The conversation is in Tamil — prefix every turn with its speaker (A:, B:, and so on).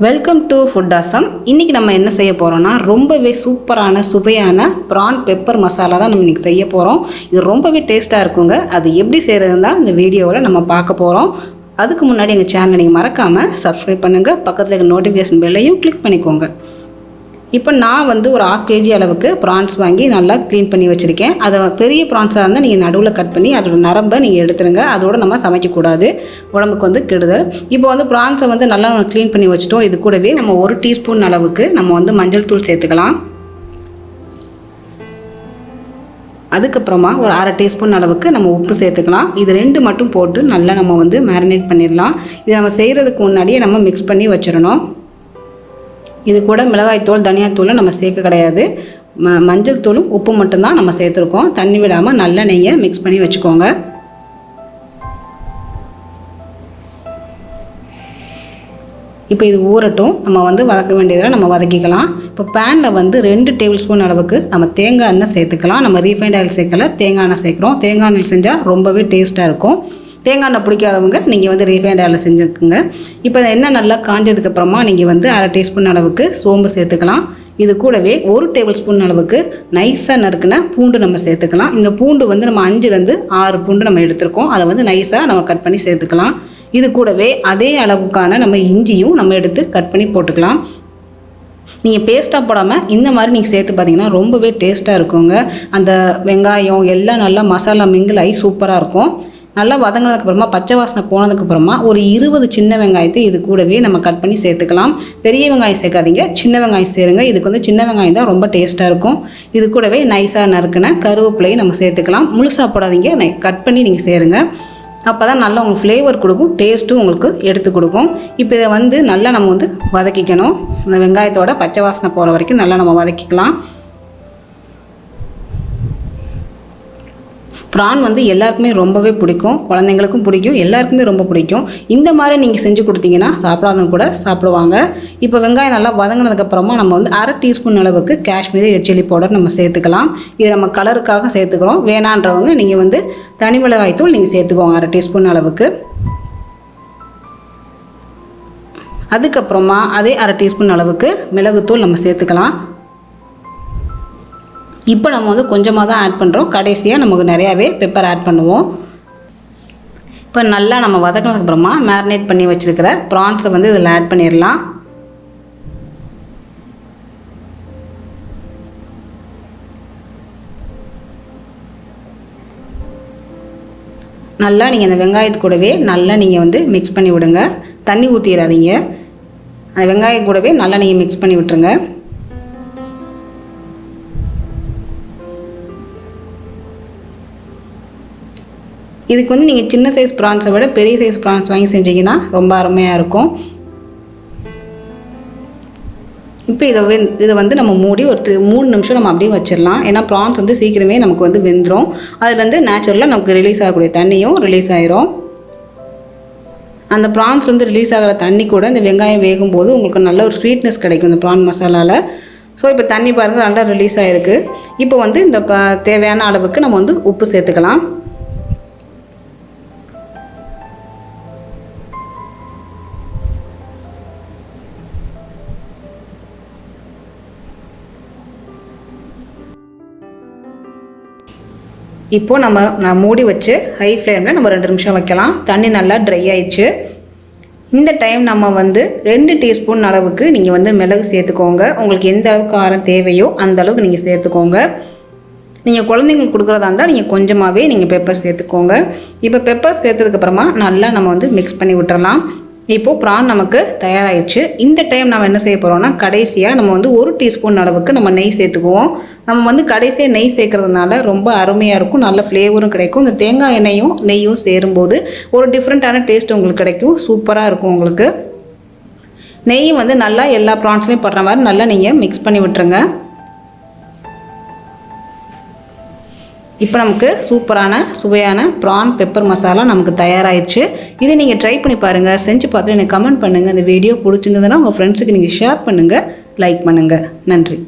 A: Welcome to food awesome. இன்றைக்கி நம்ம என்ன செய்ய போகிறோம்னா ரொம்பவே சூப்பரான சுவையான ப்ரான் பெப்பர் மசாலா தான் நம்ம இன்றைக்கி செய்ய போகிறோம். இது ரொம்பவே டேஸ்ட்டாக இருக்குங்க. அது எப்படி செய்கிறதுன்னு தான் இந்த வீடியோவில் நம்ம பார்க்க போகிறோம். அதுக்கு முன்னாடி எங்கள் சேனலை நீங்கள் மறக்காமல் சப்ஸ்கிரைப் பண்ணுங்கள். பக்கத்தில் இருக்க நோட்டிஃபிகேஷன் பெல்லையும் கிளிக் பண்ணிக்கோங்க. இப்போ நான் ஒரு 1/2 kg அளவுக்கு ப்ரான்ஸ் வாங்கி நல்லா க்ளீன் பண்ணி வச்சுருக்கேன். அதை பெரிய ப்ரான்ஸாக இருந்தால் நீங்கள் நடுவில் கட் பண்ணி அதோட நரம்பை நீங்கள் எடுத்துருங்க. அதோடு நம்ம சமைக்கக்கூடாது, உடம்புக்கு கெடுதல். இப்போ ப்ரான்ஸை நல்லா நம்ம க்ளீன் பண்ணி வச்சுட்டோம். இது கூடவே நம்ம 1 டீஸ்பூன் அளவுக்கு நம்ம மஞ்சள் தூள் சேர்த்துக்கலாம். அதுக்கப்புறமா ஒரு 1/2 டீஸ்பூன் அளவுக்கு நம்ம உப்பு சேர்த்துக்கலாம். இது 2 மட்டும் போட்டு நல்லா நம்ம மேரினேட் பண்ணிடலாம். இதை நம்ம செய்கிறதுக்கு முன்னாடியே நம்ம மிக்ஸ் பண்ணி வச்சிடணும். இது கூட மிளகாய்த்தூள் தனியாத்தூள் நம்ம சேர்க்க கிடையாது. மஞ்சள் தூளும் உப்பு மட்டும்தான் நம்ம சேர்த்துருக்கோம். தண்ணி விடாமல் நல்லா நீங்கள் மிக்ஸ் பண்ணி வச்சுக்கோங்க. இப்போ இது ஊறட்டும். நம்ம வதக்க வேண்டியதில் நம்ம வதக்கிக்கலாம். இப்போ பேனில் 2 டேபிள் ஸ்பூன் அளவுக்கு நம்ம தேங்காய் எண்ணெய் சேர்த்துக்கலாம். நம்ம ரீஃபைண்ட் ஆயில் சேர்க்கல, தேங்காய் எண்ணெய் சேர்க்குறோம். தேங்காய் எண்ணெய் செஞ்சால் ரொம்பவே டேஸ்ட்டாக இருக்கும். தேங்காய் எண்ணெய் பிடிக்காதவங்க நீங்கள் ரீஃபைண்ட் ஆயிலில் செஞ்சுருக்குங்க. இப்போ எண்ணெய் நல்லா காஞ்சதுக்கப்புறமா நீங்கள் 1/2 டீஸ்பூன் அளவுக்கு சோம்பு சேர்த்துக்கலாம். இது கூடவே 1 டேபிள் ஸ்பூன் அளவுக்கு நைஸாக நறுக்குன பூண்டு நம்ம சேர்த்துக்கலாம். இந்த பூண்டு நம்ம 5லேருந்து 6 பூண்டு நம்ம எடுத்துருக்கோம். அதை நைஸாக நம்ம கட் பண்ணி சேர்த்துக்கலாம். இது கூடவே அதே அளவுக்கான நம்ம இஞ்சியும் நம்ம எடுத்து கட் பண்ணி போட்டுக்கலாம். நீங்கள் பேஸ்ட்டாக போடாமல் இந்த மாதிரி நீங்கள் சேர்த்து பார்த்தீங்கன்னா ரொம்பவே டேஸ்ட்டாக இருக்குங்க. அந்த வெங்காயம் எல்லாம் நல்லா மசாலா மிங்கிள் ஆகி சூப்பராக இருக்கும். நல்லா வதங்கினதுக்கப்புறமா பச்சை வாசனை போனதுக்கப்புறமா ஒரு 20 சின்ன வெங்காயத்தை இது கூடவே நம்ம கட் பண்ணி சேர்த்துக்கலாம். பெரிய வெங்காயம் சேர்க்காதீங்க, சின்ன வெங்காயம் சேருங்க. இதுக்கு சின்ன வெங்காயம் தான் ரொம்ப டேஸ்ட்டாக இருக்கும். இது கூடவே நைஸாக நறுக்குன கருவேப்பிலையும் நம்ம சேர்த்துக்கலாம். முழுசாக போடாதீங்க, கட் பண்ணி நீங்கள் சேருங்க. அப்போ தான் நல்லா உங்களுக்கு ஃப்ளேவர் கொடுக்கும், டேஸ்ட்டும் உங்களுக்கு எடுத்து கொடுக்கும். இப்போ இதை நல்லா நம்ம வதக்கிக்கணும். இந்த வெங்காயத்தோட பச்சை வாசனை போகிற வரைக்கும் நல்லா நம்ம வதக்கிக்கலாம். ப்ரான் எல்லாருக்குமே ரொம்பவே பிடிக்கும். குழந்தைங்களுக்கும் பிடிக்கும், எல்லாருக்குமே ரொம்ப பிடிக்கும். இந்த மாதிரி நீங்கள் செஞ்சு கொடுத்தீங்கன்னா சாப்பிடாதவங்க கூட சாப்பிடுவாங்க. இப்போ வெங்காயம் நல்லா வதங்கினதுக்கப்புறமா நம்ம 1/2 டீஸ்பூன் அளவுக்கு காஷ்மீரி ரெட் சில்லி பவுடர் நம்ம சேர்த்துக்கலாம். இது நம்ம கலருக்காக சேர்த்துக்கிறோம். வேணான்றவங்க நீங்கள் தனி மிளகாய் தூள் நீங்கள் சேர்த்துக்கோங்க 1/2 டீஸ்பூன் அளவுக்கு. அதுக்கப்புறமா அதே 1/2 டீஸ்பூன் அளவுக்கு மிளகுத்தூள் நம்ம சேர்த்துக்கலாம். இப்போ நம்ம கொஞ்சமாக தான் ஆட் பண்ணுறோம். கடைசியாக நமக்கு நிறையாவே பெப்பர் ஆட் பண்ணுவோம். இப்போ நல்லா நம்ம வதக்கினதுக்கப்புறமா மேரினேட் பண்ணி வச்சுருக்கிற ப்ரான்ஸை இதில் ஆட் பண்ணிடலாம். நல்லா நீங்கள் அந்த வெங்காயத்து கூடவே நல்லா நீங்கள் மிக்ஸ் பண்ணி விடுங்க. தண்ணி ஊற்றிடாதீங்க. அந்த வெங்காயம் கூடவே நல்லா நீங்கள் மிக்ஸ் பண்ணி விட்டுருங்க. இதுக்கு நீங்கள் சின்ன சைஸ் ப்ரான்ஸை விட பெரிய சைஸ் ப்ரான்ஸ் வாங்கி செஞ்சிங்கன்னா ரொம்ப அருமையாக இருக்கும். இப்போ இதை நம்ம மூடி ஒரு 3 நிமிஷம் நம்ம அப்படியே வச்சிடலாம். ஏன்னா ப்ரான்ஸ் சீக்கிரமே நமக்கு வெந்துடும். அதுலேருந்து நேச்சுரலாக நமக்கு ரிலீஸ் ஆகக்கூடிய தண்ணியும் ரிலீஸ் ஆயிரும். அந்த ப்ரான்ஸ் ரிலீஸ் ஆகிற தண்ணி கூட இந்த வெங்காயம் வேகும்போது உங்களுக்கு நல்ல ஒரு ஸ்வீட்னஸ் கிடைக்கும் இந்த ப்ரான் மசாலாவில். ஸோ இப்போ தண்ணி பாருங்கள் நல்லா ரிலீஸ் ஆகிருக்கு. இப்போ இந்த தேவையான அளவுக்கு நம்ம உப்பு சேர்த்துக்கலாம். இப்போது நான் மூடி வச்சு ஹை ஃப்ளேமில் நம்ம 2 நிமிஷம் வைக்கலாம். தண்ணி நல்லா ட்ரை ஆயிடுச்சு. இந்த டைம் நம்ம 2 டீஸ்பூன் அளவுக்கு நீங்கள் மிளகு சேர்த்துக்கோங்க. உங்களுக்கு எந்த அளவுக்கு காரம் தேவையோ அந்த அளவுக்கு நீங்கள் சேர்த்துக்கோங்க. நீங்கள் குழந்தைங்களுக்கு கொடுக்குறதா இருந்தால் நீங்கள் கொஞ்சமாகவே நீங்கள் பெப்பர் சேர்த்துக்கோங்க. இப்போ பெப்பர் சேர்த்ததுக்கப்புறமா நல்லா நம்ம மிக்ஸ் பண்ணி விட்டுறலாம். இப்போது ப்ரான் நமக்கு தயாராகிடுச்சு. இந்த டைம் நம்ம என்ன செய்ய போகிறோம்னா கடைசியாக நம்ம 1 டீஸ்பூன் அளவுக்கு நம்ம நெய் சேர்த்துக்குவோம். நம்ம கடைசியாக நெய் சேர்க்கறதுனால ரொம்ப அருமையாக இருக்கும், நல்ல ஃப்ளேவரும் கிடைக்கும். இந்த தேங்காய் எண்ணெயும் நெய்யும் சேரும்போது ஒரு டிஃப்ரெண்ட்டான டேஸ்ட் உங்களுக்கு கிடைக்கும். சூப்பராக இருக்கும் உங்களுக்கு. நெய் நல்லா எல்லா ப்ரான்ஸ்லையும் படுற மாதிரி நல்லா நீங்கள் மிக்ஸ் பண்ணி விட்டுருங்க. இப்போ நமக்கு சூப்பரான சுவையான ப்ரான் பெப்பர் மசாலா நமக்கு தயாராகிடுச்சு. இதை நீங்கள் ட்ரை பண்ணி பாருங்கள். செஞ்சு பார்த்துட்டு எனக்கு கமெண்ட் பண்ணுங்கள். இந்த வீடியோ பிடிச்சிருந்ததுன்னா உங்கள் ஃப்ரெண்ட்ஸுக்கு நீங்கள் ஷேர் பண்ணுங்கள், லைக் பண்ணுங்கள். நன்றி.